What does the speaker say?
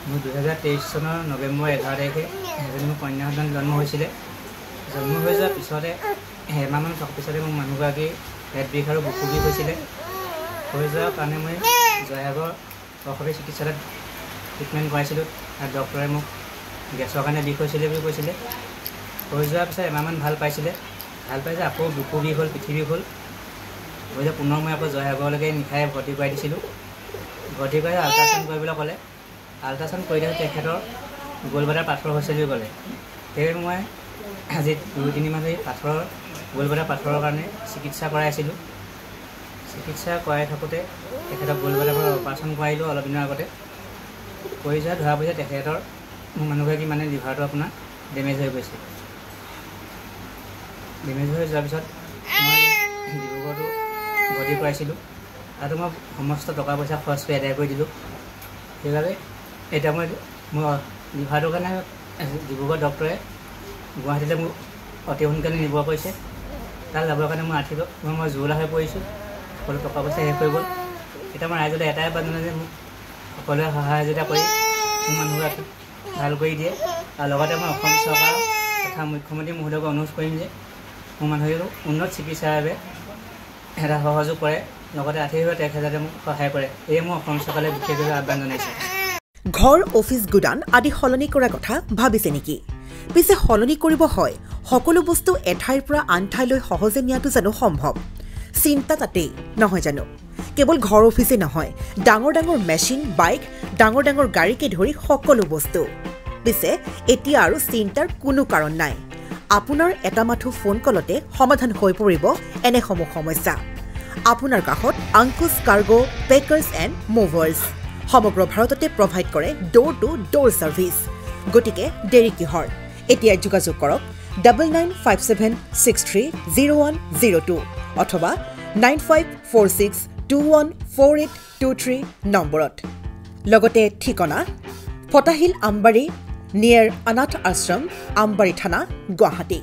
মোৰ 2023 চনৰ নৱেম্বৰ 11 তাৰিখে এজনী মোৰ কন্যা সন্তান জন্ম হৈছিলে। জন্ম হৈ যোৱাৰ পিছতে এমাহমান থকাৰ পিছতে মোৰ মানুহগৰাকী পেট বিষ আৰু বুকু বিষ হৈছিলে। হৈ যোৱাৰ কাৰণে মই জয়সাগৰ অসুবিধা চিকিৎসালয়ত ট্ৰিটমেণ্ট কৰাইছিলোঁ। আৰু ডক্টৰে মোক গেছৰ কাৰণে বিষ হৈছিলে বুলি কৈছিলে। হৈ যোৱাৰ পিছত এমাহমান ভাল পাইছিলে। ভাল পাইছে আকৌ বুকু বিষ হ'ল, পিঠি বিষ হ'ল। হৈ যোৱাৰ পুনৰ মই আকৌ জয়সাগৰলৈকে নিশাই ভৰ্তি কৰাই দিছিলোঁ। ভৰ্তি কৰাই আল্ট্ৰাচাউণ্ড কৰিবলৈ ক'লে। আল্ট্ৰাচাউণ্ড কৰি দিওঁতে তেখেতৰ গলব্লাডাৰ পাথৰ হৈছে বুলি ক'লে। সেয়ে মই আজি 2-3 মাহ ধৰি গলব্লাডাৰ পাথৰৰ কাৰণে চিকিৎসা কৰাই আছিলোঁ। চিকিৎসা কৰাই থাকোঁতে তেখেতক গলব্লাডাৰ পৰা অপাৰেশ্যন কৰাইলোঁ অলপ দিনৰ আগতে। কৰি যোৱা ধৰা পিছত তেখেতৰ মোৰ মানুহগৰাকী মানে লিভাৰটো আপোনাৰ ডেমেজ হৈ গৈছে। ডেমেজ হৈ যোৱাৰ পিছত মই ডিব্ৰুগড়তো ভৰ্তি কৰাইছিলোঁ। তাতো মই সমস্ত টকা পইচা খৰচ কৰি আদায় কৰি দিলোঁ। সেইবাবে এতিয়া মোৰ লিভাৰটোৰ কাৰণে ডিব্ৰুগড় ডক্টৰে গুৱাহাটীলৈ মোক অতি সোনকালে নিব কৈছে। তাত যাবৰ কাৰণে মই মই জোৰোলা হৈ পৰিছোঁ। সকলো টকা পইচা শেষ হৈ গ'ল। এতিয়া মই ৰাইজলৈ এটাই আবেদন যে মোক সকলোৱে সহায় সহযোগিতা কৰি মোৰ মানুহগৰাকীক ভাল কৰি দিয়ে। আৰু লগতে মই অসম চৰকাৰ তথা মুখ্যমন্ত্ৰী মহোদয়ক অনুৰোধ কৰিম যে মোৰ মানুহক উন্নত চিকিৎসাৰ বাবে এটা সহযোগ কৰে, লগতে আৰ্থিকভাৱে তেখেতে যাতে মোক সহায় কৰে। এয়ে মই অসম চৰকাৰলৈ বিশেষভাৱে আহ্বান জনাইছোঁ। ঘৰ, অফিচ, গুদান আদি সলনি কৰাৰ কথা ভাবিছে নেকি? পিছে সলনি কৰিব হয় সকলো বস্তু এঠাইৰ পৰা আন ঠাইলৈ সহজে নিয়াটো জানো সম্ভৱ? চিন্তা তাতেই নহয় জানো? কেৱল ঘৰ অফিচে নহয়, ডাঙৰ ডাঙৰ মেচিন, বাইক, ডাঙৰ ডাঙৰ গাড়ীকে ধৰি সকলো বস্তু। পিছে এতিয়া আৰু চিন্তাৰ কোনো কাৰণ নাই। আপোনাৰ এটা মাথো ফোন কলতে সমাধান হৈ পৰিব এনেসমূহ সমস্যা। আপোনাৰ কাষত আংকুশ কাৰ্গো পেকাৰ্ছ এণ্ড মুভাৰ্ছ সমগ্ৰ ভাৰততে প্ৰভাইড কৰে ডোৰ টু ডোৰ ছাৰ্ভিচ। গতিকে দেৰি কিহৰ? এতিয়া যোগাযোগ কৰক 9957630102 অথবা 9546214823 নম্বৰত। লগতে ঠিকনা ফটাহিল আমবাৰী নিয়েৰ অনাথ আশ্ৰম, আমবাৰী থানা, গুৱাহাটী।